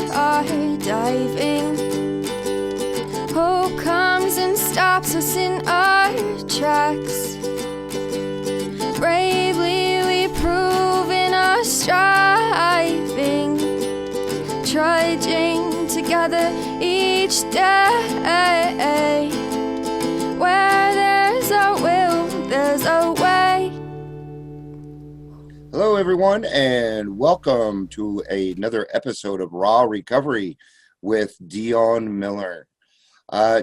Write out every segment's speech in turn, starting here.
skydiving. Hope comes and stops us in our tracks. Bravely we prove in our striving, trudging together each day. Where there's a will, there's a way. Hello, everyone, and welcome to another episode of Raw Recovery with Dion Miller.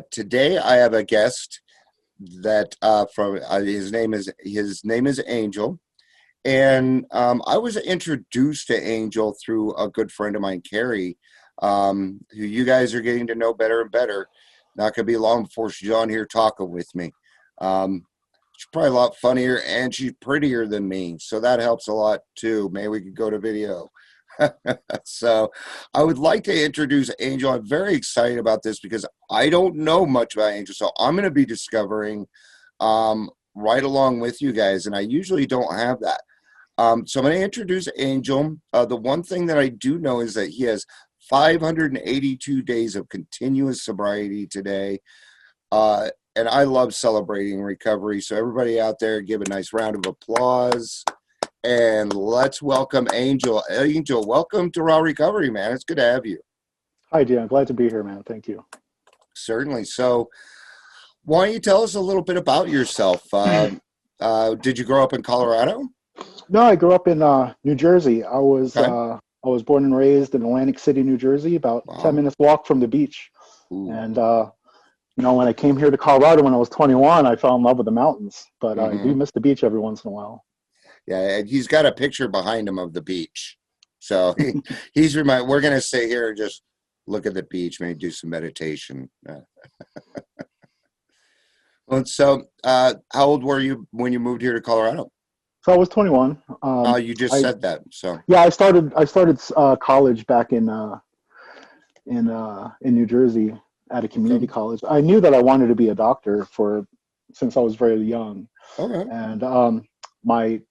Today, I have a guest that his name is Angel, and I was introduced to Angel through a good friend of mine, Carrie, who you guys are getting to know better and better. Not going to be long before she's on here talking with me. She's probably a lot funnier, and she's prettier than me, so that helps a lot too. Maybe we could go to video. So I would like to introduce Angel. I'm very excited about this because I don't know much about Angel, so I'm going to be discovering right along with you guys, and I usually don't have that. So I'm going to introduce Angel. The one thing that I do know is that he has 582 days of continuous sobriety today. And I love celebrating recovery. So everybody out there, give a nice round of applause. And let's welcome Angel. Angel, welcome to Raw Recovery, man. It's good to have you. Hi, Dion. Glad to be here, man. Thank you. Certainly. So why don't you tell us a little bit about yourself? Did you grow up in Colorado? No, I grew up in New Jersey. I was Okay. I was born and raised in Atlantic City, New Jersey, about Wow. 10 minutes walk from the beach. Ooh. And when I came here to Colorado when I was 21, I fell in love with the mountains. But I do miss the beach every once in a while. Yeah, and he's got a picture behind him of the beach. So we're going to sit here and just look at the beach, maybe do some meditation. Well, so how old were you when you moved here to Colorado? So I was 21. You just said that. So yeah, I started college back in New Jersey at a community college. I knew that I wanted to be a doctor since I was very young. Okay. And my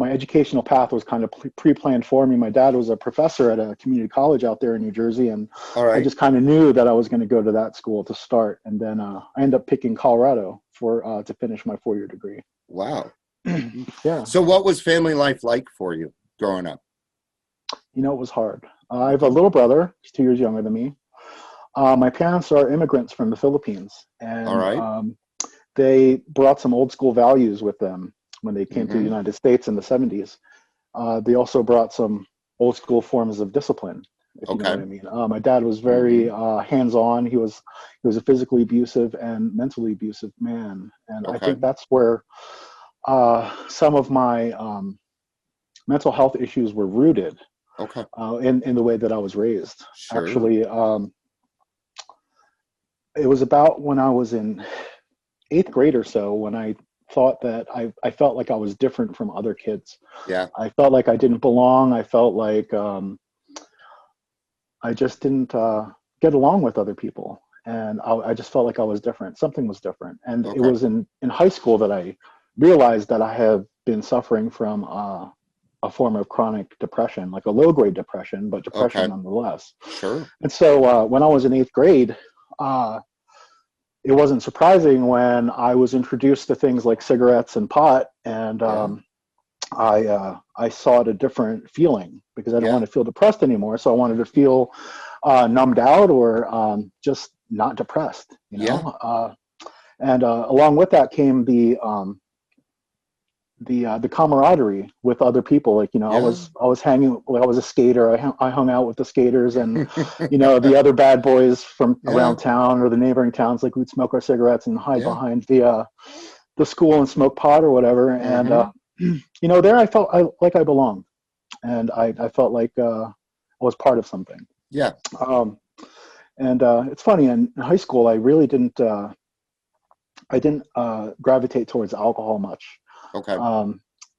educational path was kind of pre-planned for me. My dad was a professor at a community college out there in New Jersey, and All right. I just kind of knew that I was going to go to that school to start. And then I ended up picking Colorado to finish my 4-year degree. Wow. Yeah. So what was family life like for you growing up? It was hard. I have a little brother. He's 2 years younger than me. My parents are immigrants from the Philippines, and All right. They brought some old school values with them when they came to the United States in the 70s. They also brought some old school forms of discipline, if you know what I mean. My dad was very hands-on. He was a physically abusive and mentally abusive man, and I think that's where some of my mental health issues were rooted. Okay. In the way that I was raised. Sure. Actually, it was about when I was in 8th grade or so when I thought that I felt like I was different from other kids. Yeah. I felt like I didn't belong. I felt like I just didn't get along with other people. And I just felt like I was different. Something was different. And it was in high school that I realized that I have been suffering from a form of chronic depression, like a low-grade depression, but depression nonetheless. Sure. And so when I was in 8th grade, it wasn't surprising when I was introduced to things like cigarettes and pot, and I sought a different feeling because I didn't want to feel depressed anymore. So I wanted to feel numbed out or just not depressed, and along with that came the camaraderie with other people. Like, I was hanging, I was a skater. I hung out with the skaters and, the other bad boys from around town or the neighboring towns. Like, we'd smoke our cigarettes and hide behind the school and smoke pot or whatever. And, there I felt like I belonged, and I felt like I was part of something. Yeah. And it's funny, in high school, I really didn't gravitate towards alcohol much. Okay.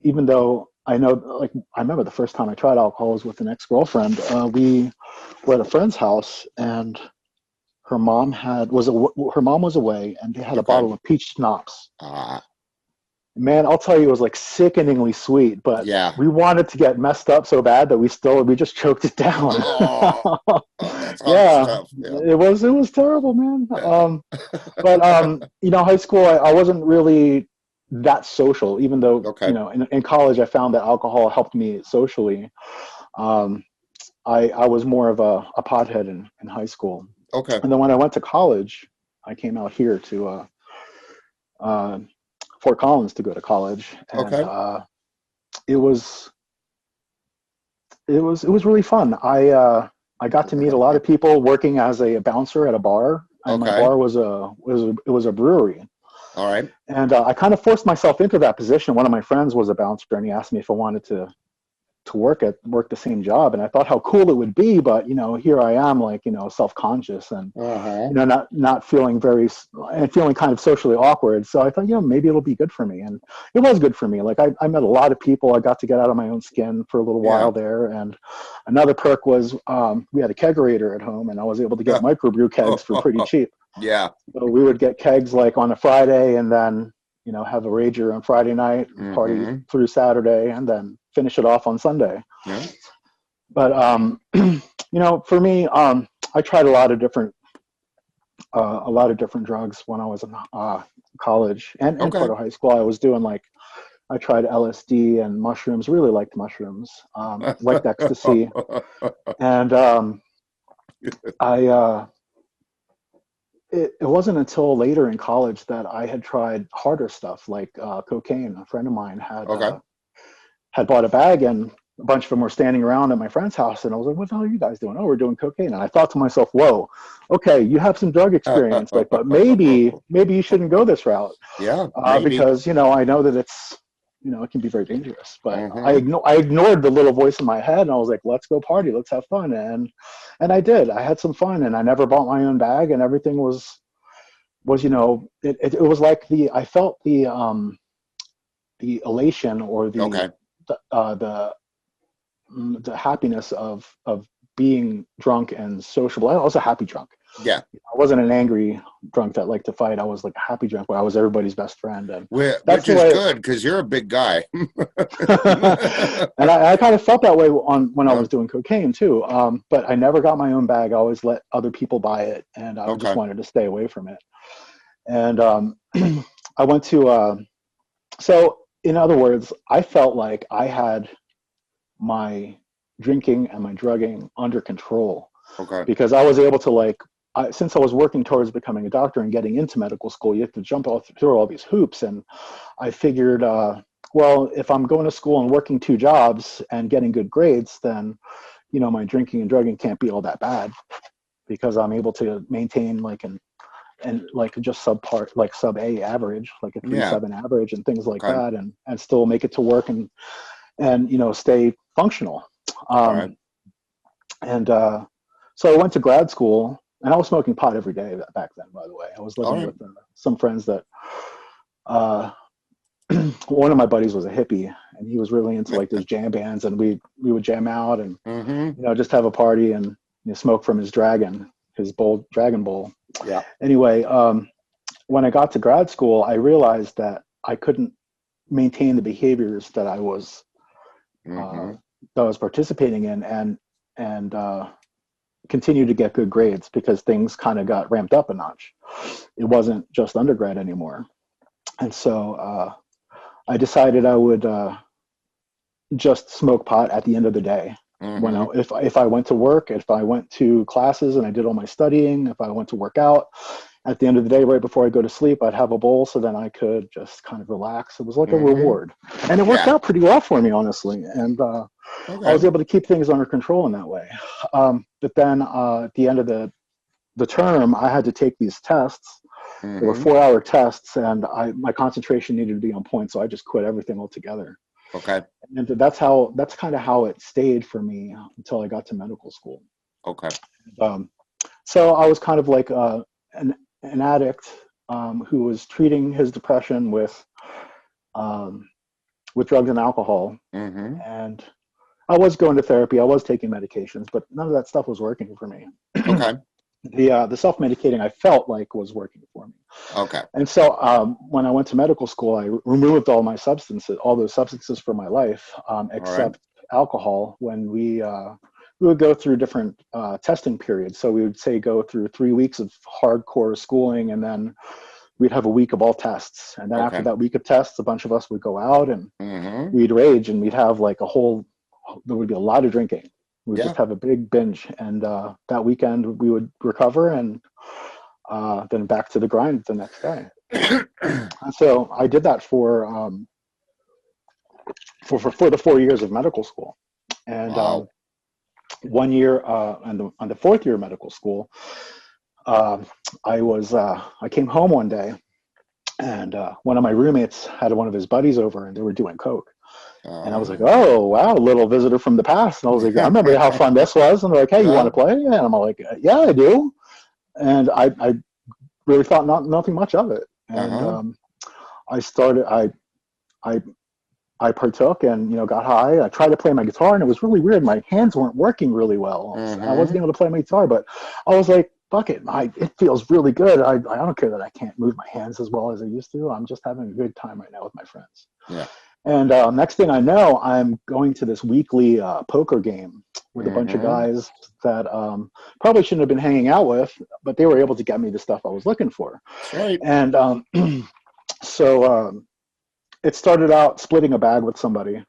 Even though I remember the first time I tried alcohol was with an ex-girlfriend. We were at a friend's house, and her mom was away, and they had a bottle of peach schnapps. Man, I'll tell you, it was like sickeningly sweet, but Yeah. we wanted to get messed up so bad that we just choked it down. Oh, that's hard Yeah, stuff. Yeah. it was terrible, man. Yeah. But high school, I wasn't really that social, even though, Okay. in college I found that alcohol helped me socially. Um, I was more of a pothead in high school. Okay. And then when I went to college, I came out here to uh, Fort Collins to go to college, and Okay. it was it was really fun. I got to meet a lot of people working as a bouncer at a bar, and my Okay. bar was a brewery. All right. And I kind of forced myself into that position. One of my friends was a bouncer, and he asked me if I wanted to work the same job, and I thought how cool it would be. But here I am, like self-conscious, and Uh-huh. not feeling and feeling kind of socially awkward. So I thought, maybe it'll be good for me, and it was good for me. Like I met a lot of people. I got to get out of my own skin for a little Yeah. while there. And another perk was we had a kegerator at home, and I was able to get microbrew kegs for pretty cheap. Yeah. So we would get kegs like on a Friday, and then have a rager on Friday night, party through Saturday, and then finish it off on Sunday. Yeah. But for me, I tried a lot of different drugs when I was in college and part of high school. I was doing I tried LSD and mushrooms. Really liked mushrooms. Liked ecstasy, and It wasn't until later in college that I had tried harder stuff like cocaine. A friend of mine had bought a bag, and a bunch of them were standing around at my friend's house, and I was like, "What the hell are you guys doing?" "Oh, we're doing cocaine." And I thought to myself, "Whoa, okay, you have some drug experience, but maybe you shouldn't go this route." Yeah, because I know that it's it can be very dangerous. But Mhm. I ignored the little voice in my head, and I was like, "Let's go party, let's have fun." And I did. I had some fun, and I never bought my own bag, and everything was it was like I felt the elation or Okay. the happiness of being drunk and sociable. I was a happy drunk. Yeah. I wasn't an angry drunk that liked to fight. I was like a happy drunk where I was everybody's best friend, and that's Which is good because you're a big guy. and I kind of felt that way when I was doing cocaine too. But I never got my own bag. I always let other people buy it, and I just wanted to stay away from it. And I went to so in other words, I felt like I had my drinking and my drugging under control. Okay. Because I was able to since I was working towards becoming a doctor and getting into medical school, you have to jump through all these hoops. And I figured, well, if I'm going to school and working 2 jobs and getting good grades, then, my drinking and drugging can't be all that bad because I'm able to maintain just sub A average, like a 3.7 average and things like that, and still make it to work and stay functional. Right. And so I went to grad school, and I was smoking pot every day back then, by the way. I was living with some friends that one of my buddies was a hippie, and he was really into those jam bands, and we would jam out and just have a party and smoke from his dragon bowl. Yeah. Anyway, when I got to grad school, I realized that I couldn't maintain the behaviors that I was participating in and continue to get good grades because things kind of got ramped up a notch. It wasn't just undergrad anymore. And so I decided I would just smoke pot at the end of the day. When if I went to work, if I went to classes and I did all my studying, if I went to work out, at the end of the day, right before I go to sleep, I'd have a bowl so then I could just kind of relax. It was like a reward. And it worked out pretty well for me, honestly. And I was able to keep things under control in that way. But then at the end of the term, I had to take these tests. They were 4-hour tests, and my concentration needed to be on point, so I just quit everything altogether. Okay. And that's kind of how it stayed for me until I got to medical school. Okay. So I was kind of like an addict who was treating his depression with drugs and alcohol. And I was going to therapy. I was taking medications, but none of that stuff was working for me. Okay. The self-medicating I felt like was working for me. Okay. And so when I went to medical school, I removed all those substances from my life, All right. except alcohol. When we would go through different testing periods. So we would say go through 3 weeks of hardcore schooling, and then we'd have a week of all tests. And then after Okay. that week of tests, a bunch of us would go out and Mm-hmm. we'd rage, and we'd have like there would be a lot of drinking. We'd Yeah. just have a big binge. And that weekend we would recover, and then back to the grind the next day. And so I did that for the 4 years of medical school. And Wow. 1 year on the fourth year of medical school, I came home one day, and one of my roommates had one of his buddies over, and they were doing coke. And I was like, oh, wow, a little visitor from the past. And I was like, I remember how fun this was. And they're like, hey, you want to play? And I'm like, yeah, I do. And I really thought nothing much of it. And I partook and, got high. I tried to play my guitar, and it was really weird. My hands weren't working really well. I wasn't able to play my guitar, but I was like, fuck it. It feels really good. I don't care that I can't move my hands as well as I used to. I'm just having a good time right now with my friends. Yeah. And next thing I know, I'm going to this weekly poker game with a bunch of guys that probably shouldn't have been hanging out with, but they were able to get me the stuff I was looking for. Right. And so it started out splitting a bag with somebody,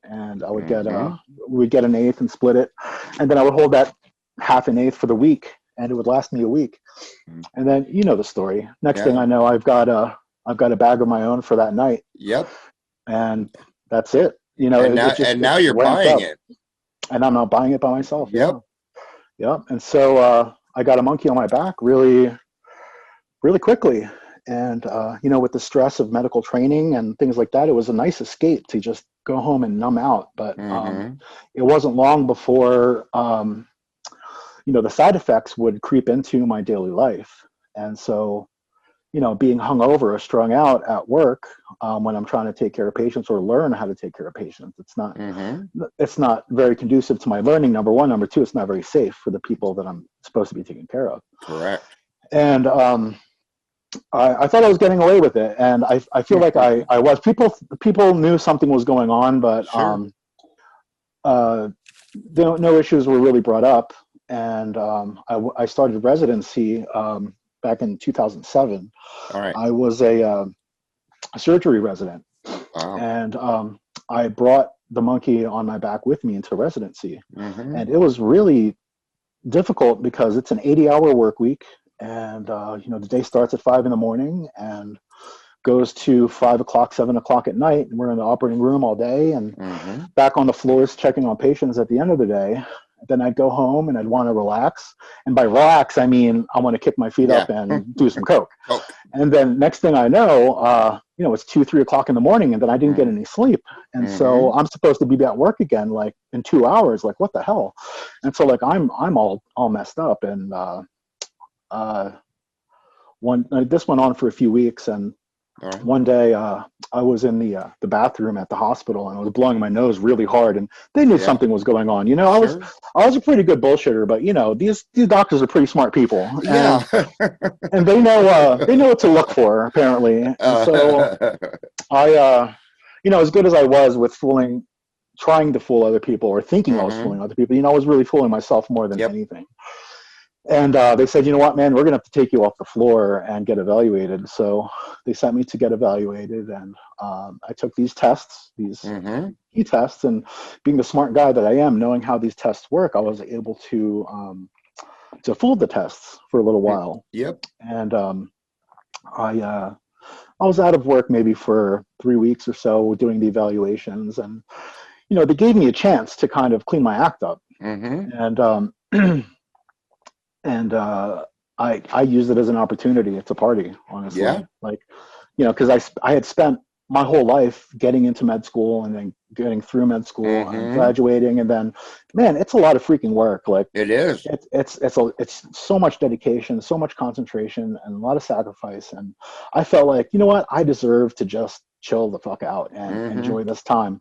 and I would we'd get an eighth and split it, and then I would hold that half an eighth for the week, and it would last me a week. And then the story. Next thing I know, I've got a bag of my own for that night. Yep. And that's it. And now you're buying it. And I'm not buying it by myself. Yep. Yep. And so I got a monkey on my back really, really quickly. And, with the stress of medical training and things like that, it was a nice escape to just go home and numb out. But it wasn't long before, the side effects would creep into my daily life. And so, being hungover or strung out at work when I'm trying to take care of patients or learn how to take care of patients, it's not very conducive to my learning, number one. Number two, it's not very safe for the people that I'm supposed to be taking care of. Correct. And I thought I was getting away with it, and I feel like I was. People knew something was going on, but no issues were really brought up. And I started residency back in 2007. All right. I was a surgery resident. Wow. And I brought the monkey on my back with me into residency. And it was really difficult because it's an 80-hour work week. And, the day starts at 5 a.m. and goes to 5 o'clock, 7 o'clock at night. And we're in the operating room all day and back on the floors checking on patients at the end of the day. Then I'd go home and I'd want to relax. And by relax, I mean, I want to kick my feet up and do some coke. And then next thing I know, it's 2, 3 o'clock in the morning, and then I didn't get any sleep. And so I'm supposed to be at work again, like in 2 hours, like what the hell? And so like, I'm all messed up. And this went on for a few weeks. And one day I was in the bathroom at the hospital, and I was blowing my nose really hard, and they knew something was going on. I was a pretty good bullshitter, but these doctors are pretty smart people, and, and they know what to look for apparently. And so I, as good as I was with trying to fool other people or thinking I was fooling other people, I was really fooling myself more than anything. And they said, you know what, man, we're going to have to take you off the floor and get evaluated. So they sent me to get evaluated. And I took these tests, these key tests. And being the smart guy that I am, knowing how these tests work, I was able to fool the tests for a little while. Yep. And I was out of work maybe for 3 weeks or so doing the evaluations. And, they gave me a chance to kind of clean my act up. And I used it as an opportunity to party, honestly. Yeah. Like, because I had spent my whole life getting into med school and then getting through med school and graduating, and then, man, it's a lot of freaking work. Like it is. It's so much dedication, so much concentration, and a lot of sacrifice. And I felt like, you know what, I deserve to just chill the fuck out and enjoy this time,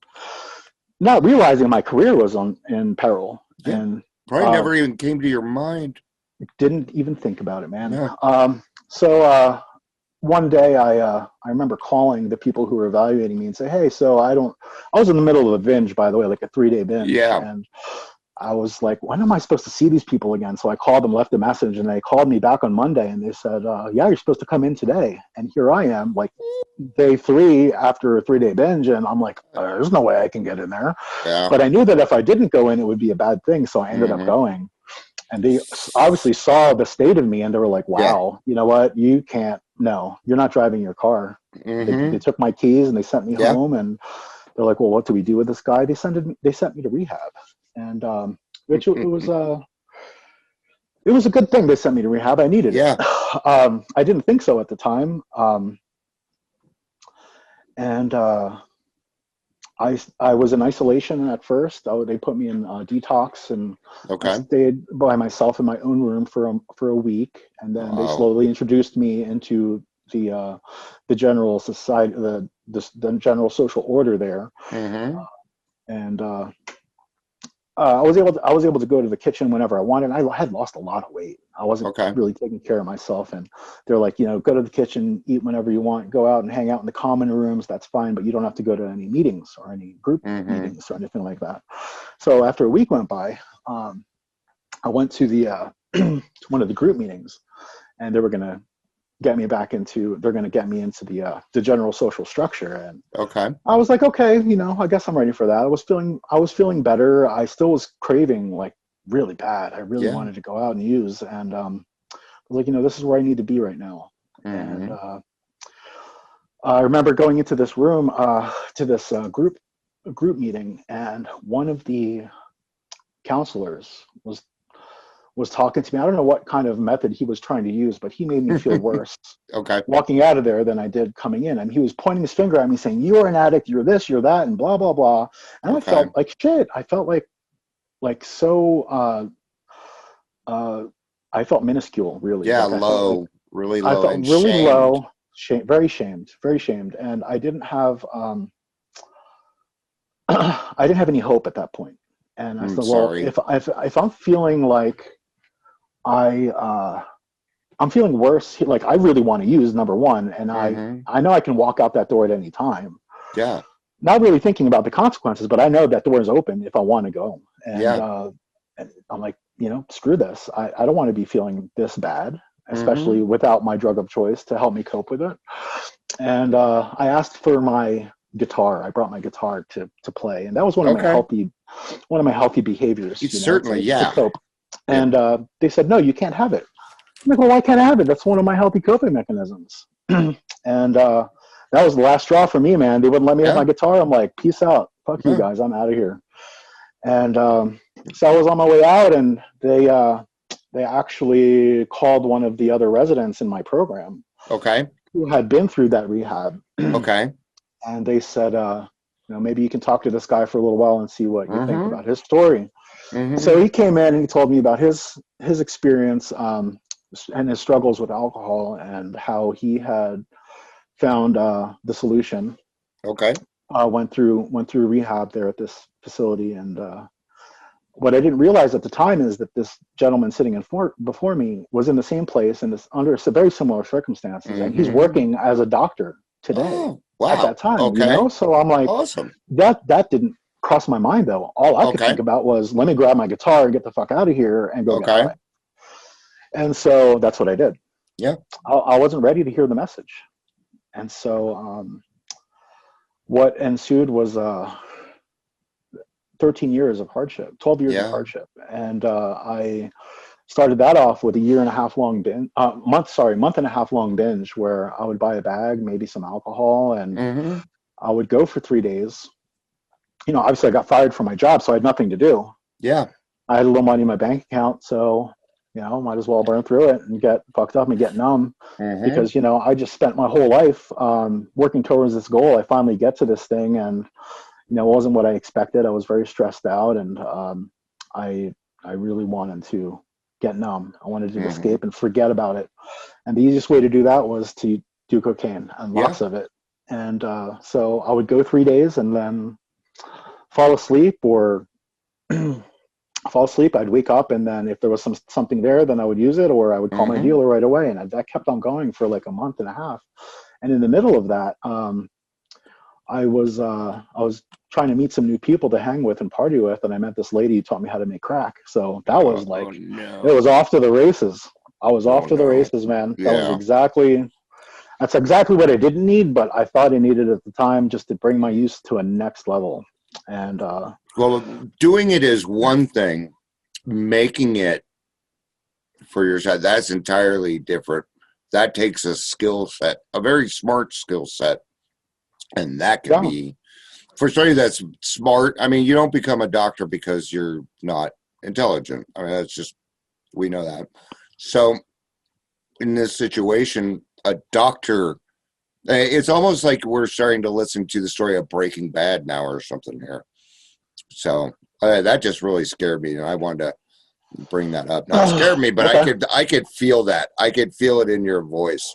not realizing my career was in peril. Yeah. And probably never even came to your mind. Didn't even think about it, man. Yeah. So one day I remember calling the people who were evaluating me and say, hey, so I was in the middle of a binge, by the way, like a 3-day binge. Yeah. And I was like, when am I supposed to see these people again? So I called them, left a message, and they called me back on Monday and they said, yeah, you're supposed to come in today. And here I am, like day 3 after a 3-day binge. And I'm like, there's no way I can get in there. Yeah. But I knew that if I didn't go in, it would be a bad thing. So I ended up going. And they obviously saw the state of me and they were like, wow, you know what? You can't, no, you're not driving your car. They took my keys and they sent me home and they're like, well, what do we do with this guy? They sent me to rehab. And which it was a good thing they sent me to rehab. I needed it. I didn't think so at the time. I was in isolation at first. They put me in detox, and I stayed by myself in my own room for a week, and then they slowly introduced me into the general society, the general social order there, and I was able to go to the kitchen whenever I wanted. I had lost a lot of weight. I wasn't really taking care of myself, and they're like, go to the kitchen, eat whenever you want, go out and hang out in the common rooms. That's fine, but you don't have to go to any meetings or any group meetings or anything like that. So after a week went by, I went to the to one of the group meetings, and they were going to get me into the general social structure. And I was like, okay, I guess I'm ready for that. I was feeling better. I still was craving like really bad. I really wanted to go out and use. And I was like, this is where I need to be right now. And I remember going into this room, to this group meeting, and one of the counselors was talking to me. I don't know what kind of method he was trying to use, but he made me feel worse walking out of there than I did coming in. And he was pointing his finger at me saying, you're an addict, you're this, you're that, and blah, blah, blah. And I felt like shit. I felt like so, I felt minuscule, really. Yeah, like low, really low. I felt and really shamed. low, very shamed. And I didn't have, I didn't have any hope at that point. And I said, well, if I'm feeling like I'm feeling worse, like I really want to use, number one, and I know I can walk out that door at any time. Yeah. Not really thinking about the consequences, but I know that door is open if I want to go. And, and I'm like, screw this. I don't want to be feeling this bad, especially without my drug of choice to help me cope with it. And I asked for my guitar. I brought my guitar to play, and that was one of my healthy behaviors. Certainly, to cope. And they said, no, you can't have it. I'm like, well, why can't I have it? That's one of my healthy coping mechanisms. And that was the last straw for me, man. They wouldn't let me have my guitar. I'm like, peace out. Fuck you guys. I'm out of here. And so I was on my way out, and they actually called one of the other residents in my program. Who had been through that rehab. And they said, maybe you can talk to this guy for a little while and see what you think about his story. So he came in and he told me about his experience and his struggles with alcohol and how he had found the solution. Went through rehab there at this facility. And what I didn't realize at the time is that this gentleman sitting before me was in the same place and under very similar circumstances. And he's working as a doctor today. At that time, so I'm like, awesome. That didn't cross my mind though. All I could think about was, let me grab my guitar and get the fuck out of here and go get high. And so that's what I did. Yeah, I wasn't ready to hear the message, and so what ensued was 13 years of hardship, 12 years of hardship, and I started that off with a month and a half long binge where I would buy a bag, maybe some alcohol, and I would go for 3 days. Obviously I got fired from my job, so I had nothing to do. Yeah. I had a little money in my bank account, so, might as well burn through it and get fucked up and get numb because, I just spent my whole life working towards this goal. I finally get to this thing and, it wasn't what I expected. I was very stressed out and I really wanted to get numb. I wanted to escape and forget about it. And the easiest way to do that was to do cocaine and lots of it. And so I would go 3 days and then fall asleep or fall asleep, I'd wake up, and then if there was something there, then I would use it, or I would call my dealer right away. And that kept on going for like a month and a half. And in the middle of that, I was trying to meet some new people to hang with and party with, and I met this lady who taught me how to make crack. So that was like, it was off to the races. I was off to the races, man. Yeah. That's exactly what I didn't need, but I thought I needed at the time just to bring my use to a next level. And well, doing it is one thing. Making it for yourself, that's entirely different. That takes a skill set, a very smart skill set. And that can be, for somebody that's smart, I mean, you don't become a doctor because you're not intelligent. I mean, that's just, we know that. So in this situation, a doctor, it's almost like we're starting to listen to the story of Breaking Bad now or something here. So that just really scared me, and I wanted to bring that up. Not scared me, but okay. I could feel that. I could feel it in your voice.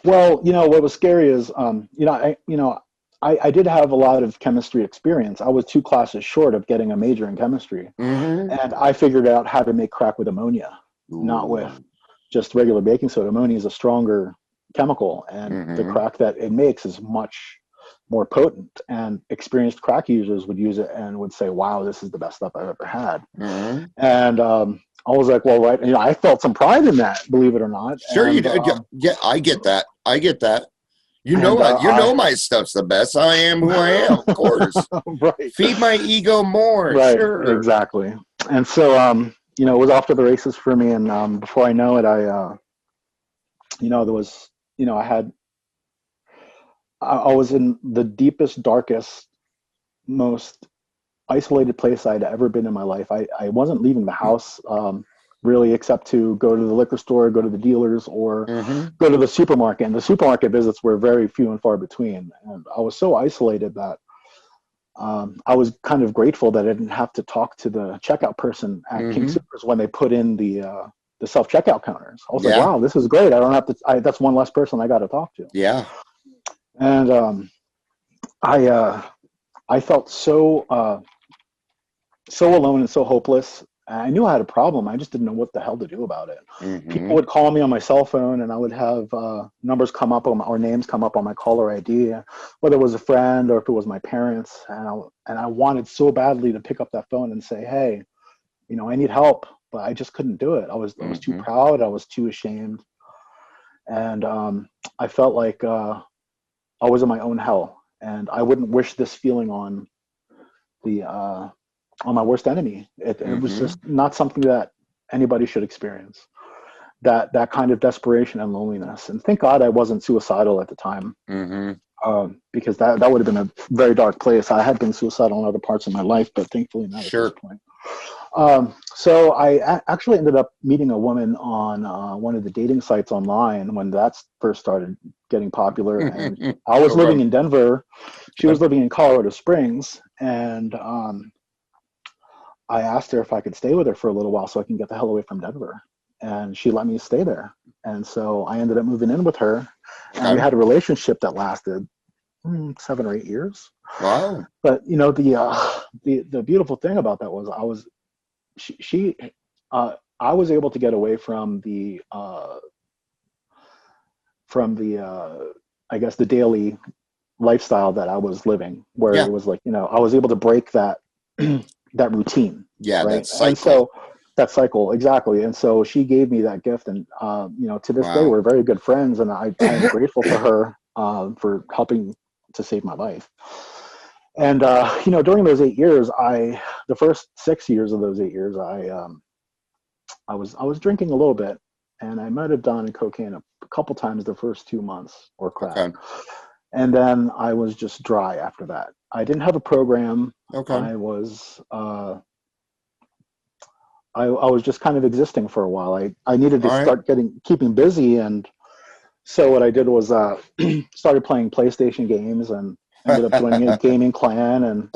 Well, what was scary is, I did have a lot of chemistry experience. I was 2 classes short of getting a major in chemistry, and I figured out how to make crack with ammonia, not with just regular baking soda. Ammonia is a stronger chemical, and the crack that it makes is much more potent, and experienced crack users would use it and would say, wow, this is the best stuff I've ever had. And I was like, well, right, I felt some pride in that, believe it or not. Sure, and, you did. Yeah, I get that. You know my stuff's the best. I am who I am, of course. Right. Feed my ego more. Right, sure. Exactly. And so, it was off to the races for me. And before I know it, I was in the deepest, darkest, most isolated place I'd ever been in my life. I wasn't leaving the house really, except to go to the liquor store, go to the dealers, or go to the supermarket. And the supermarket visits were very few and far between. And I was so isolated that I was kind of grateful that I didn't have to talk to the checkout person at King Soopers when they put in the self-checkout counters. I was like, wow, this is great. I don't have to, that's one less person I got to talk to. Yeah. And I felt so alone and so hopeless. I knew I had a problem. I just didn't know what the hell to do about it. People would call me on my cell phone, and I would have numbers come up or names come up on my caller ID, whether it was a friend or if it was my parents. And I wanted so badly to pick up that phone and say, hey, I need help, but I just couldn't do it. I was too proud. I was too ashamed. And I felt like I was in my own hell, and I wouldn't wish this feeling on my worst enemy. It was just not something that anybody should experience. That kind of desperation and loneliness. And thank God I wasn't suicidal at the time, because that would have been a very dark place. I had been suicidal in other parts of my life, but thankfully not at this point. So I actually ended up meeting a woman on one of the dating sites online when that first started getting popular. And I was living in Denver. She was living in Colorado Springs. And I asked her if I could stay with her for a little while so I can get the hell away from Denver. And she let me stay there. And so I ended up moving in with her. And we had a relationship that lasted 7 or 8 years. Wow. But, the beautiful thing about that was I was able to get away from the I guess the daily lifestyle that I was living, where it was like, I was able to break that that routine. Yeah, right? that cycle. And so that cycle, exactly. And so she gave me that gift, and to this day we're very good friends, and I'm grateful for her for helping to save my life. And during those 8 years, the first 6 years of those 8 years, I was drinking a little bit, and I might have done cocaine a couple times the first 2 months, or crack. Okay. And then I was just dry after that. I didn't have a program. Okay. I was I was just kind of existing for a while. I needed to start keeping busy, and so what I did was started playing PlayStation games, and ended up joining a gaming clan, and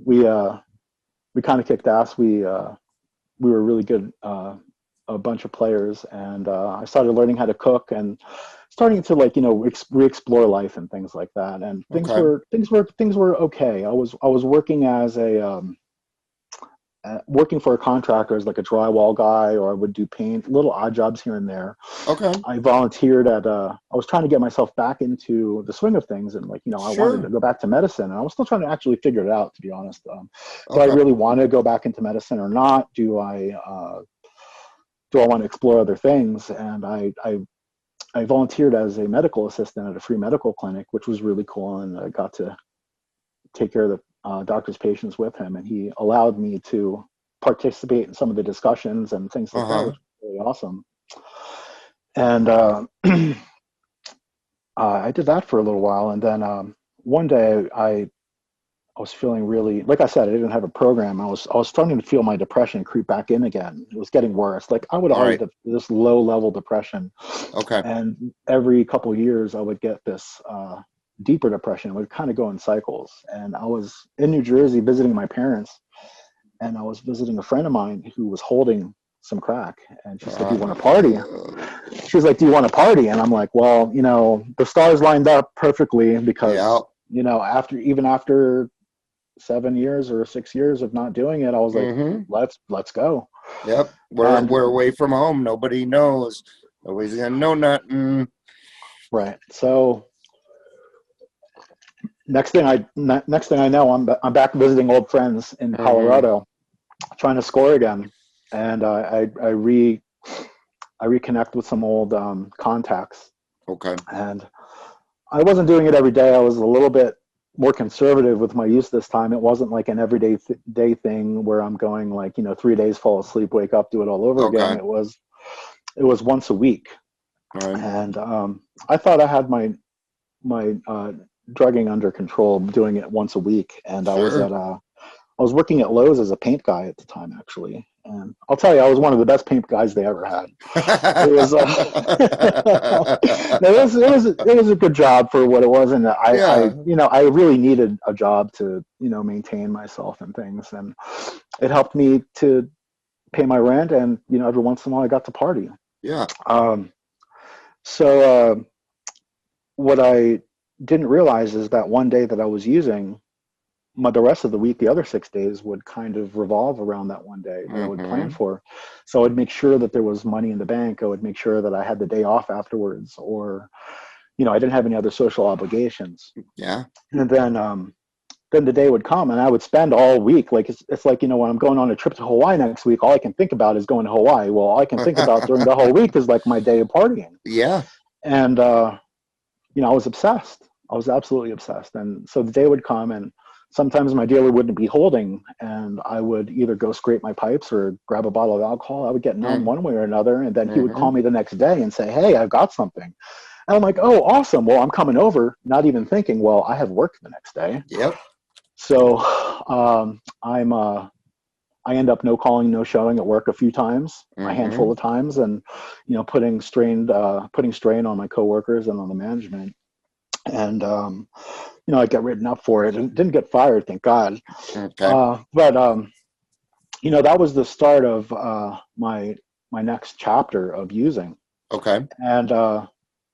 we kind of kicked ass. We were really good, a bunch of players, and I started learning how to cook and starting to re-explore life and things like that. And things were okay. I was working as working for a contractor as like a drywall guy, or I would do paint, little odd jobs here and there. Okay. I volunteered at I was trying to get myself back into the swing of things, and like, I wanted to go back to medicine, and I was still trying to actually figure it out, to be honest. Do I really want to go back into medicine or not? Do I want to explore other things? And I volunteered as a medical assistant at a free medical clinic, which was really cool, and I got to take care of the doctor's patients with him, and he allowed me to participate in some of the discussions and things like that, which was really awesome. And I did that for a little while, and then one day I was feeling really, like I said, I didn't have a program. I was starting to feel my depression creep back in again. It was getting worse. Like I would always have this low level depression. Okay. And every couple of years I would get this deeper depression. It would kind of go in cycles. And I was in New Jersey visiting my parents, and I was visiting a friend of mine who was holding some crack, and she said, "Do you want to party?" She was like, "Do you want to party?" And I'm like, well, the stars lined up perfectly, because after 7 years or 6 years of not doing it, I was like, let's go. Yep. We're away from home. Nobody knows. Nobody's gonna know nothing. Right. So next thing I know, I'm back visiting old friends in Colorado, trying to score again, and I reconnect with some old contacts. Okay. And I wasn't doing it every day. I was a little bit more conservative with my use this time. It wasn't like an everyday day thing where I'm going like 3 days, fall asleep, wake up, do it all over again. It was once a week. Right. And I thought I had my drugging under control, doing it once a week. And I was working at Lowe's as a paint guy at the time, actually. And I'll tell you, I was one of the best paint guys they ever had. It was it was a good job for what it was, and I really needed a job to maintain myself and things, and it helped me to pay my rent, and every once in a while I got to party. Yeah. So what I didn't realize is that one day that I was using, the rest of the week, the other 6 days would kind of revolve around that one day that I would plan for. So I'd make sure that there was money in the bank. I would make sure that I had the day off afterwards, or, I didn't have any other social obligations. Yeah. And then the day would come, and I would spend all week. Like, it's like, when I'm going on a trip to Hawaii next week, all I can think about is going to Hawaii. Well, all I can think about during the whole week is like my day of partying. Yeah. And, I was obsessed. I was absolutely obsessed. And so the day would come, and sometimes my dealer wouldn't be holding, and I would either go scrape my pipes or grab a bottle of alcohol. I would get numb one way or another, and then he would call me the next day and say, "Hey, I've got something." And I'm like, "Oh, awesome. Well, I'm coming over," not even thinking, well, I have work the next day. Yep. So I end up no calling, no showing at work a few times, a handful of times, and putting strain on my coworkers and on the management. And I got written up for it, and didn't get fired, thank God. Okay. But that was the start of my next chapter of using. Okay. And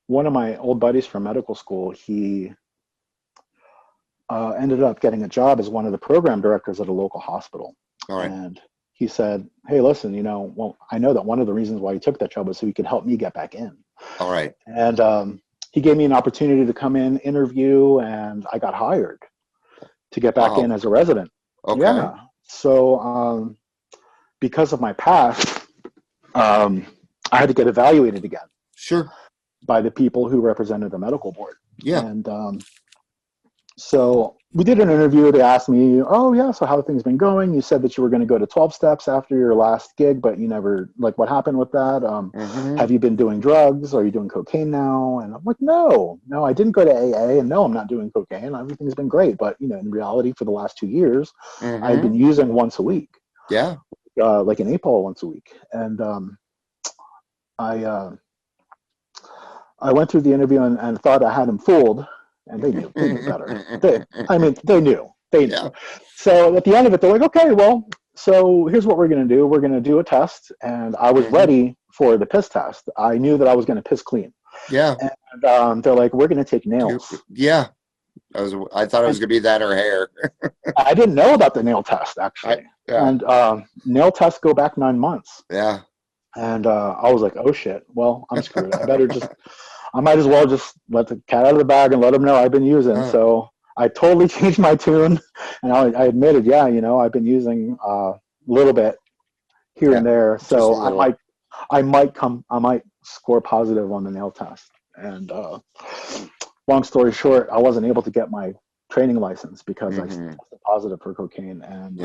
one of my old buddies from medical school, he ended up getting a job as one of the program directors at a local hospital. All right. And he said, "Hey, listen, well, I know that one of the reasons why he took that job was so he could help me get back in." All right. And he gave me an opportunity to come in, interview, and I got hired to get back in as a resident. Okay. Yeah. So because of my past, I had to get evaluated again. Sure. By the people who represented the medical board. Yeah. And so we did an interview. They asked me, "Oh yeah, so how have things been going? You said that you were going to go to 12 steps after your last gig, but you never, like, what happened with that? Have you been doing drugs? Are you doing cocaine now?" And I'm like, no, I didn't go to AA, and no, I'm not doing cocaine. Everything's been great. But, in reality, for the last 2 years, I've been using once a week. Yeah. Like an 8-ball once a week. And I went through the interview and thought I had them fooled. And they knew better. They knew. Yeah. So at the end of it, they're like, "Okay, well, so here's what we're going to do. We're going to do a test." And I was ready for the piss test. I knew that I was going to piss clean. Yeah. And they're like, "We're going to take nails." Yeah. I thought it was going to be that or hair. I didn't know about the nail test, actually. Yeah. And nail tests go back 9 months. Yeah. And I was like, oh shit, well, I'm screwed. I might as well just let the cat out of the bag and let them know I've been using. So I totally changed my tune, and I admitted, yeah, I've been using a little bit here and there. So I might score positive on the nail test. And long story short, I wasn't able to get my training license because I tested positive for cocaine, and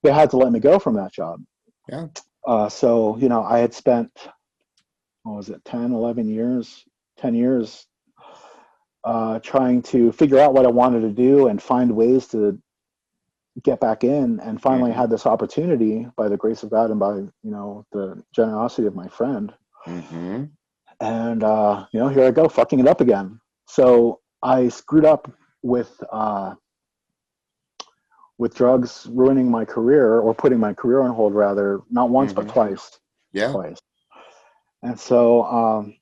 they had to let me go from that job. Yeah. So, I had spent, what was it, 10 years trying to figure out what I wanted to do and find ways to get back in, and finally had this opportunity by the grace of God and by, the generosity of my friend. Mm-hmm. And, here I go, fucking it up again. So I screwed up with drugs, ruining my career, or putting my career on hold, rather, not once, but twice. Yeah. Twice. And so,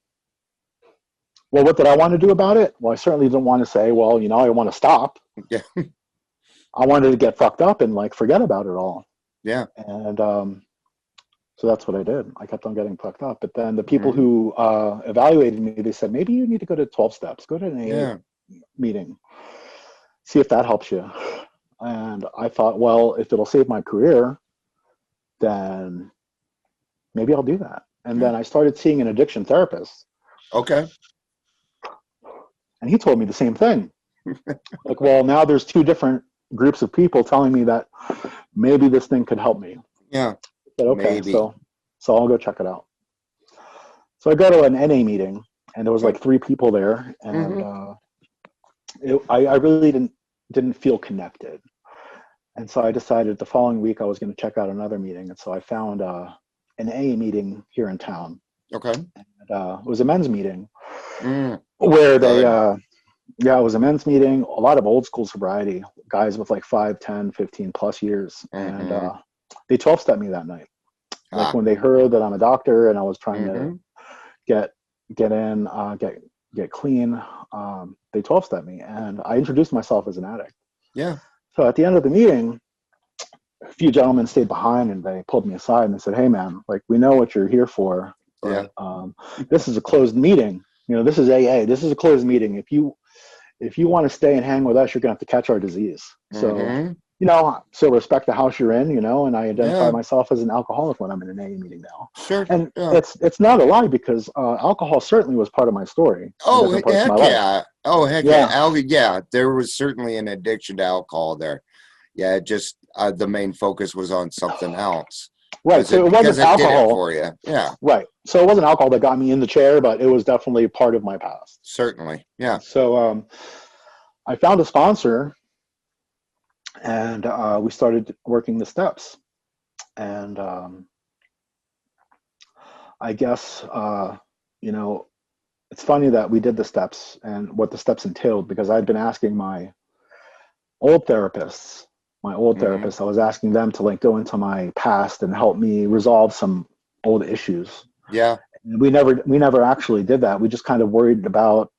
well, what did I want to do about it? Well, I certainly didn't want to say, well, I want to stop. Yeah. I wanted to get fucked up and forget about it all. Yeah. And so that's what I did. I kept on getting fucked up. But then the people who evaluated me, they said, maybe you need to go to 12 steps, go to an AA meeting, see if that helps you. And I thought, well, if it'll save my career, then maybe I'll do that. And then I started seeing an addiction therapist. Okay. And he told me the same thing. Well, now there's two different groups of people telling me that maybe this thing could help me. Yeah. I said, okay, maybe. so I'll go check it out. So I go to an NA meeting, and there was 3 people there, and I really didn't feel connected. And so I decided the following week I was going to check out another meeting. And so I found an AA meeting here in town. Okay. And, it was a men's meeting where they, it was a men's meeting, a lot of old school sobriety, guys with 5, 10, 15 plus years. And they 12-stepped me that night. When they heard that I'm a doctor and I was trying to get in, get clean, they 12-stepped me. And I introduced myself as an addict. Yeah. So at the end of the meeting, a few gentlemen stayed behind and they pulled me aside and they said, hey man, we know what you're here for, but this is a closed meeting. This is AA. This is a closed meeting. If you want to stay and hang with us, you're gonna have to catch our disease. So, so respect the house you're in, and I identify myself as an alcoholic when I'm in an AA meeting now. Sure. And it's not a lie, because alcohol certainly was part of my story. Oh, heck yeah. Oh, heck yeah. There was certainly an addiction to alcohol there. Yeah, it just the main focus was on something else. Right. So it wasn't alcohol did it for you. Yeah. Right. So it wasn't alcohol that got me in the chair, but it was definitely part of my past. Certainly. Yeah. So I found a sponsor, and we started working the steps. And I guess it's funny that we did the steps and what the steps entailed, because I'd been asking my old therapists, I was asking them to go into my past and help me resolve some old issues. Yeah. And we never actually did that. We just kind of worried about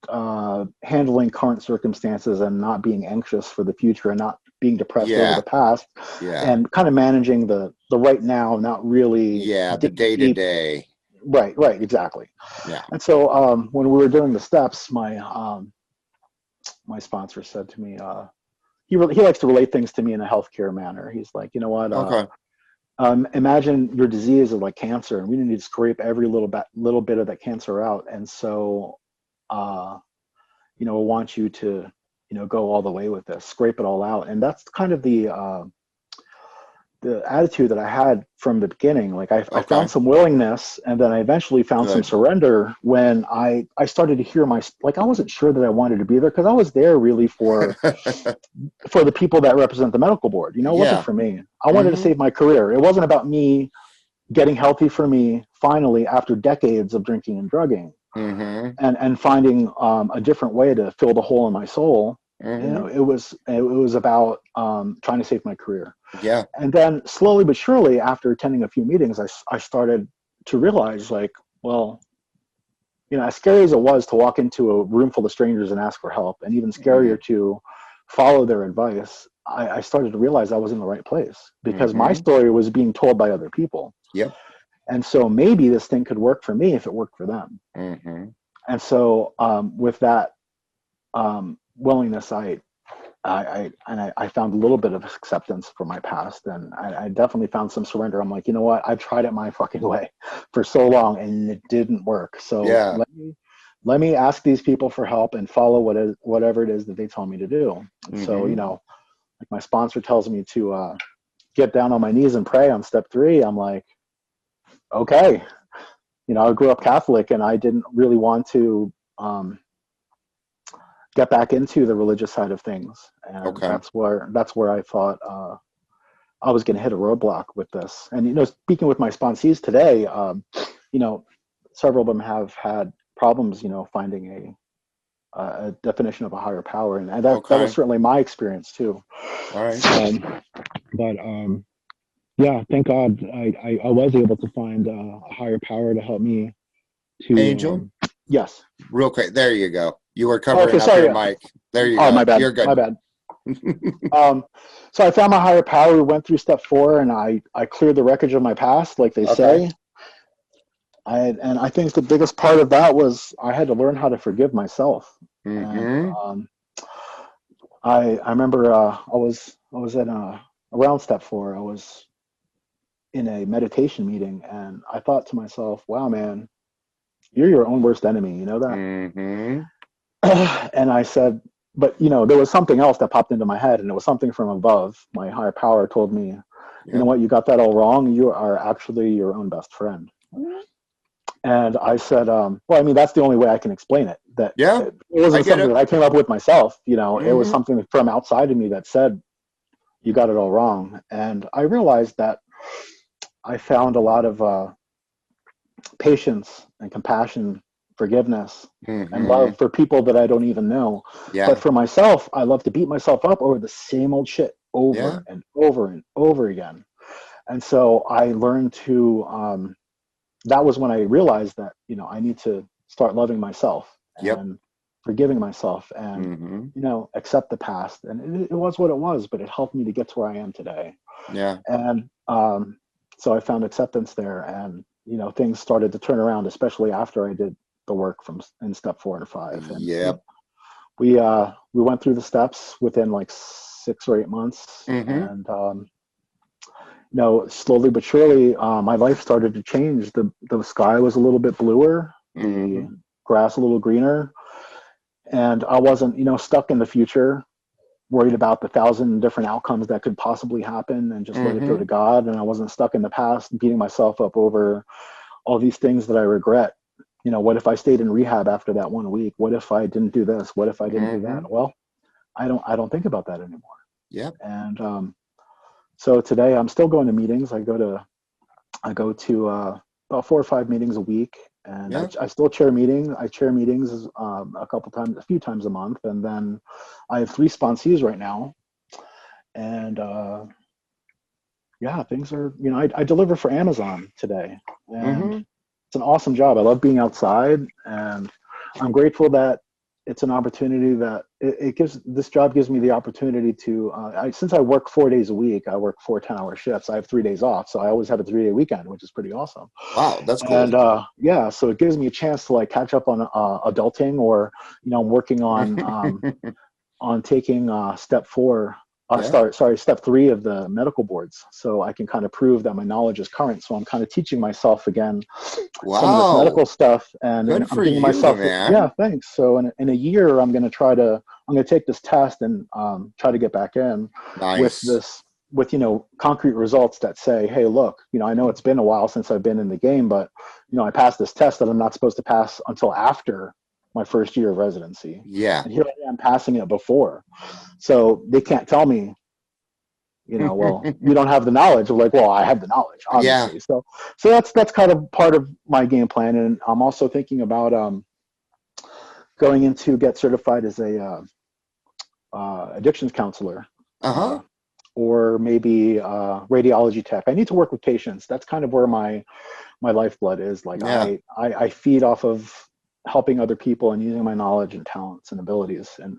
handling current circumstances and not being anxious for the future and not being depressed over the past. Yeah. And kind of managing the right now, not really. Yeah, the day to day. Right, exactly. Yeah. And so when we were doing the steps, my sponsor said to me, he likes to relate things to me in a healthcare manner. He's like, you know what? Imagine your disease is like cancer, and we need to scrape every little bit of that cancer out. And so, we want you to, go all the way with this, scrape it all out. And that's kind of the attitude that I had from the beginning. I found some willingness, and then I eventually found some surrender when I started to hear I wasn't sure that I wanted to be there, because I was there really for the people that represent the medical board. It wasn't for me. I wanted to save my career. It wasn't about me getting healthy for me finally after decades of drinking and drugging, and finding a different way to fill the hole in my soul. It was about trying to save my career. Yeah. And then slowly but surely, after attending a few meetings, I started to realize, as scary as it was to walk into a room full of strangers and ask for help, and even scarier to follow their advice, I started to realize I was in the right place because my Mm-hmm. story was being told by other people. Yep. And so maybe this thing could work for me if it worked for them. Mm-hmm. And so with that willingness, I found a little bit of acceptance for my past, and I definitely found some surrender. I'm like, you know what? I've tried it my fucking way for so long, and it didn't work. So Yeah. let me ask these people for help and follow whatever it is that they tell me to do. And so, Mm-hmm. like my sponsor tells me to get down on my knees and pray on step 3. I'm like, okay. I grew up Catholic, and I didn't really want to get back into the religious side of things, and Okay. that's where I thought I was going to hit a roadblock with this. And speaking with my sponsees today, several of them have had problems, finding a definition of a higher power, and that Okay. was certainly my experience too. All right. But yeah, thank God I was able to find a higher power to help me to. Angel? Yes. Real quick. There you go. You were covering up sorry. your mic. There you Oh, go. my bad. You're good. My bad. So I found my higher power. We went through step 4, and I cleared the wreckage of my past, like they say. And I think the biggest part of that was I had to learn how to forgive myself. Mm-hmm. And I remember I was in around step 4. I was in a meditation meeting, and I thought to myself, "Wow, man, you're your own worst enemy. You know that?" Mm-hmm. And I said, but there was something else that popped into my head, and it was something from above. My higher power told me, you know what, you got that all wrong. You are actually your own best friend. And I said, well, I mean, that's the only way I can explain it. That it wasn't something that I came up with myself. It was something from outside of me that said, you got it all wrong. And I realized that I found a lot of patience and compassion, forgiveness, and love for people that I don't even know. Yeah. But for myself, I love to beat myself up over the same old shit over and over and over again. And so I learned to, that was when I realized that, I need to start loving myself and forgiving myself and, accept the past. And it was what it was, but it helped me to get to where I am today. Yeah. And so I found acceptance there, and, things started to turn around, especially after I did the work in step 4 and 5. And we went through the steps within like 6 or 8 months, and slowly but surely, my life started to change. The sky was a little bit bluer, the grass a little greener, and I wasn't stuck in the future, worried about the 1,000 different outcomes that could possibly happen, and just let it go to God. And I wasn't stuck in the past, beating myself up over all these things that I regret. What if I stayed in rehab after that 1 week? What if I didn't do this? What if I didn't do that? Well, I don't think about that anymore. Yeah. And so today I'm still going to meetings. I go to about 4 or 5 meetings a week, and I still chair meetings. I chair meetings a few times a month, and then I have 3 sponsees right now, and things are. I deliver for Amazon today, and it's an awesome job. I love being outside, and I'm grateful that it's an opportunity that this job gives me the opportunity to, since I work 4 days a week, I work 4 10-hour shifts. I have 3 days off. So I always have a 3-day weekend, which is pretty awesome. Wow. That's cool. And so it gives me a chance to like catch up on adulting, or, I'm working on, on taking step 4, step 3 of the medical boards. So I can kind of prove that my knowledge is current. So I'm kind of teaching myself again some of this medical stuff, and Good I'm for thinking you, myself, man. yeah, thanks. So in a year, I'm going to take this test and try to get back in with concrete results that say, hey, look, I know it's been a while since I've been in the game, but I passed this test that I'm not supposed to pass until after my first year of residency. Yeah. And here I am passing it before. So they can't tell me, well, you don't have the knowledge. Like, well, I have the knowledge, obviously. So that's kind of part of my game plan. And I'm also thinking about going in to get certified as a addictions counselor, or maybe radiology tech. I need to work with patients. That's kind of where my lifeblood is. Like I feed off of helping other people and using my knowledge and talents and abilities and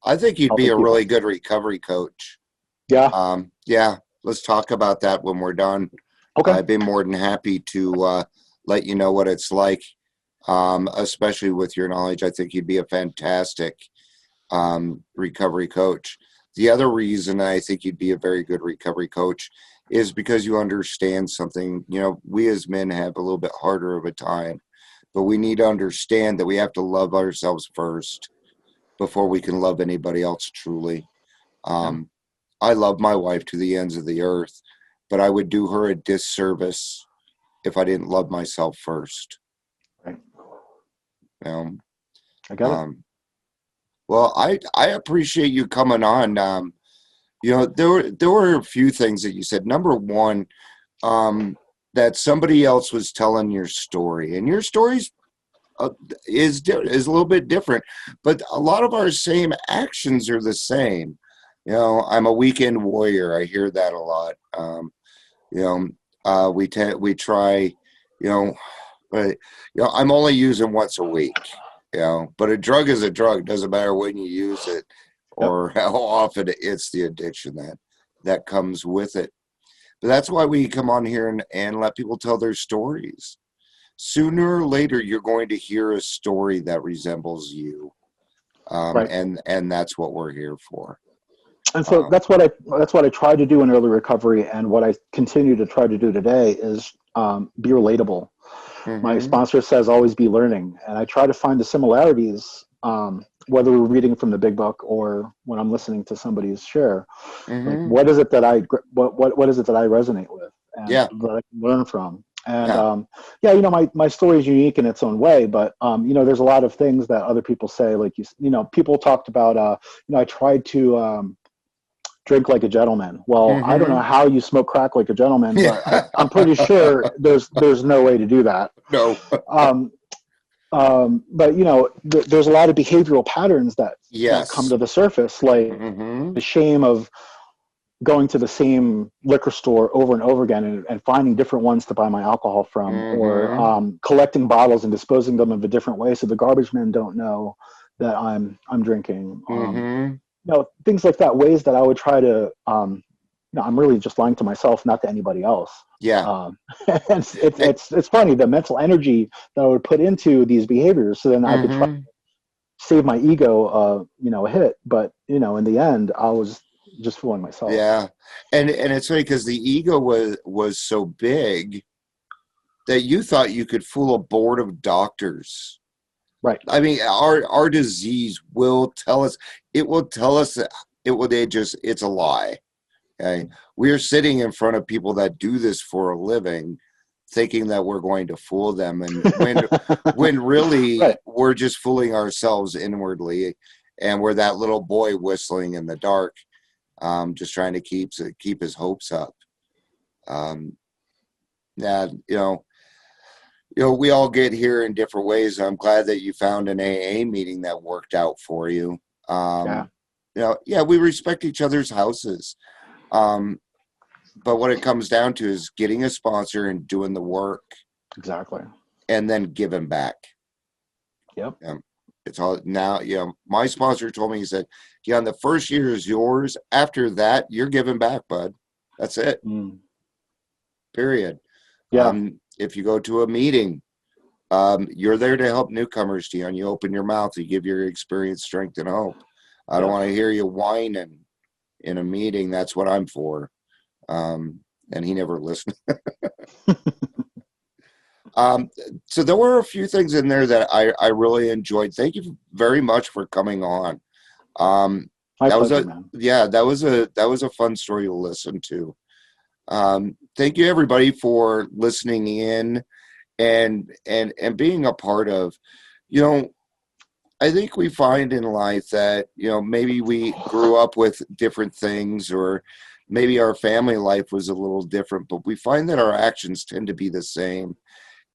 I think you'd be helping a people. really good recovery coach. Yeah. Yeah, let's talk about that when we're done. Okay. I'd be more than happy to let you know what it's like, especially with your knowledge. I think you'd be a fantastic recovery coach. The other reason I think you'd be a very good recovery coach is because you understand something. You know, we as men have a little bit harder of a time, but we need to understand that we have to love ourselves first before we can love anybody else truly. I love my wife to the ends of the earth, but I would do her a disservice if I didn't love myself first. Right. You know? I got it. Well, I appreciate you coming on. You know, there were a few things that you said. Number one, that somebody else was telling your story, and your story's is a little bit different, but a lot of our same actions are the same. You know, I'm a weekend warrior. I hear that a lot. You know, we try. You know, but I'm only using once a week. You know, but a drug is a drug. Doesn't matter when you use it or how often it's the addiction that comes with it. But that's why we come on here and let people tell their stories. Sooner or later, you're going to hear a story that resembles you, Right. and that's what we're here for. And so that's what I tried to do in early recovery, and what I continue to try to do today is be relatable. My sponsor says always be learning, and I try to find the similarities, whether we're reading from the big book or when I'm listening to somebody's share. Like, what is it that what is it that I resonate with and that I can learn from? And you know, my story is unique in its own way, but you know, there's a lot of things that other people say. Like you know, people talked about you know, I tried to drink like a gentleman. Well, I don't know how you smoke crack like a gentleman, but I'm pretty sure there's no way to do that. No. But you know, there's a lot of behavioral patterns that come to the surface, like the shame of going to the same liquor store over and over again and finding different ones to buy my alcohol from, or collecting bottles and disposing them in a different way so the garbage men don't know that I'm drinking. You know, things like that, ways that I would try to, you know, I'm really just lying to myself, not to anybody else. Yeah. And it's funny, the mental energy that I would put into these behaviors, so then I could try to save my ego, you know, a hit. But, you know, in the end, I was just fooling myself. Yeah. And it's funny because the ego was so big that you thought you could fool a board of doctors. Right. I mean, our disease will tell us. It will tell us that it's a lie. Okay, we are sitting in front of people that do this for a living, thinking that we're going to fool them, and when really we're just fooling ourselves inwardly, and we're that little boy whistling in the dark, just trying to keep his hopes up. Yeah, you know, we all get here in different ways. I'm glad that you found an AA meeting that worked out for you. You know, we respect each other's houses. But what it comes down to is getting a sponsor and doing the work. Exactly. And then giving back. Yep. It's all now, you know, my sponsor told me, he said, Dion, the first year is yours. After that, you're giving back, bud. That's it. Period. Yeah. If you go to a meeting, you're there to help newcomers, Dion. You open your mouth, you give your experience, strength, and hope. I don't want to hear you whining in a meeting. That's what I'm for. And he never listened. So there were a few things in there that I really enjoyed. Thank you very much for coming on. My pleasure, man. Yeah, that was a fun story to listen to. Thank you everybody for listening in and being a part of, you know, I think we find in life that, you know, maybe we grew up with different things, or maybe our family life was a little different, but we find that our actions tend to be the same.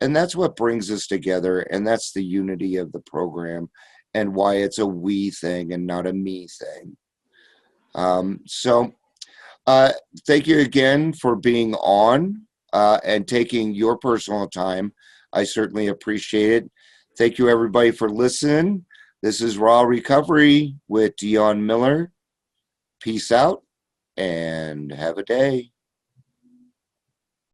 And that's what brings us together. And that's the unity of the program and why it's a we thing and not a me thing. So thank you again for being on and taking your personal time. I certainly appreciate it. Thank you, everybody, for listening. This is Raw Recovery with Dion Miller. Peace out and have a day.